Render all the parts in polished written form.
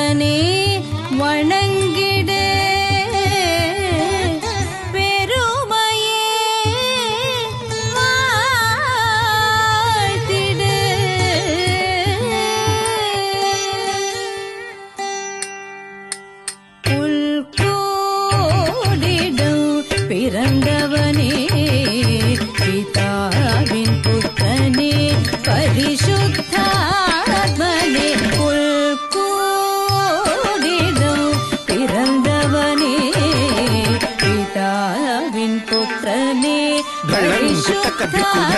பிறந்தவனே வணங்கிடு பெருமையே வாழ்த்திடு புல்கோடிடும் பிறந்தவனே பிதாவின் புத்திரனே பரிசுத்தாத்மனே புல்கோடிடும் பிறந்தவனே பிதாவின் புத்திரனே பரிசுத்தாத்மனே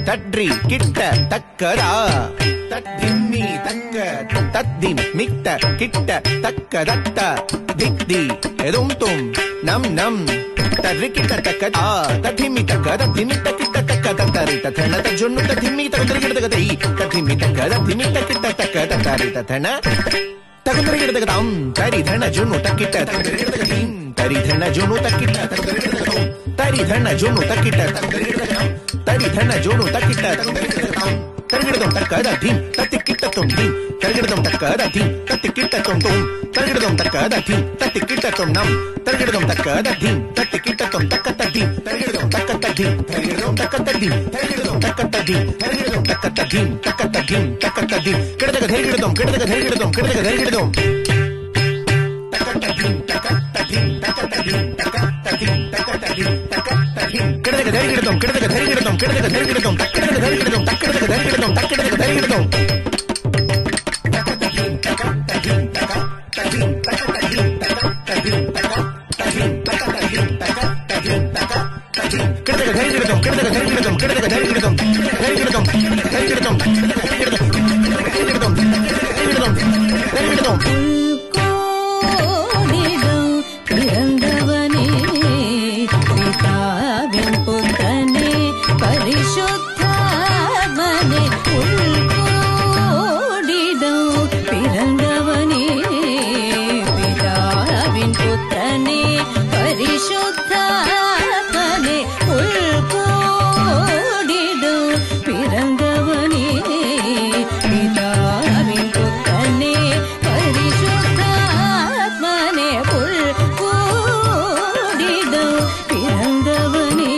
தட்ரி கிட்ட தக்கரா தத்திம்மி தக்க தத்திம் மிட்ட கிட்ட தக்க தத்த திக்தி எதும் தும் நம் நம் தர்ரி கிட்ட தக்க ஆ தத்திம்மி தக்க தத்திமி தக்கிட்ட தக்க தத்தரி தத்தன தஜொன்னு தத்திம்மி தகுந்தரிகிட்ட தை தத்திம்மி தக்க தத்திமி தக்கிட்ட தக்க தத்தரி தத்தன தகுந்தரிகிட்ட தாம் தரி தன ஜொன்னு தக்கிட்ட தகுந்தரிகிட்ட தீம் தரி தன ஜொன்னு தக்கிட்ட தகுந்தரிகிட்ட தாம் தரி தன ஜொன்னு தக்கிட்ட தகுந்தரிகிட்ட தாம் தரி தன ஜொன்னு தக்கிட்ட தகுந்தரிகிட்ட தாம் தரிகிடதம் தக்கத தீம் தத்திக்கிட்ட தொம் தீம் தரிகிடதம் தக்கத தீம் தத்திக்கிட்ட தொம் தொம் தரிகிடதம் தக்கத தீம் தத்திக்கிட்ட தொம் நம் தரிகிடதம் தக்கத தீம் தத்திக்கிட்ட தொம் தக்கத்த தீம் தரிகிடதம் தக்கத்த தீம் தரிகிடதம் தக்கத்த தீம் தரிகிடதம் தக்கத்த தீம் தரிகிடதம் தக்கத்த தீம் தக்கத்த தீம் தக்கத்த தீம் கிடதக தரிகிடதம் கிடதக தரிகிடதம் கிடதக தரிகிடதம் தக்கத்த தீம் தக்கத்த தீம் தக்கத்த தீம் தக்கத்த தீம் தக்கத்த தீம் தக்கத்த தீம் கிடதக தரிகிடதம் கிடதக தரிகிடதம் கிடதக தரிகிடதம் தக்கடக தரிகிடதம் தக்கடக தரிகிடதம் தக்கடக தரிகிடதம் தக்கத்த தீம் தக்கத்த தீம் தக்கத்த தீம் தக்கத்த தீம் தக்கத்த தீம் தக்கத்த தீம் தக்கத்த தீம் தக்கத்த தீம் தக்கத்த தீம் கிடதக தரிகிடதம் கிடதக தரிகிடதம் கிடதக தரிகிடதம் தரிகிடதம் தரிகிடதம் தரிகிடதம் தரிகிடதம் தரிகிடதம் தரிகிடதம் பிறந்தவனே பிதாவின் புத்திரனே பரிசுத்தாத்மனே உள்கோடிடும் பிறந்தவனே பிதாவின் புத்திரனே பரிசுத்தாத்மனே உள்கோடிடும் பிறந்தவனே பிதாவின் புத்திரனே பரிசுத்தாத்மனே உள்கோடிடும் பிறந்தவனே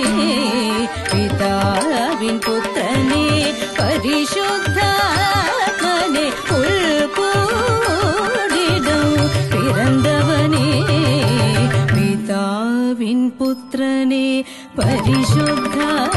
பிதாவின் புத்திரனே பரிசுத்தாத்மனே உள்கோடிடும் பிறந்தவனே பிதாவின் புத்திரனே பரிசுத்தாத்மனே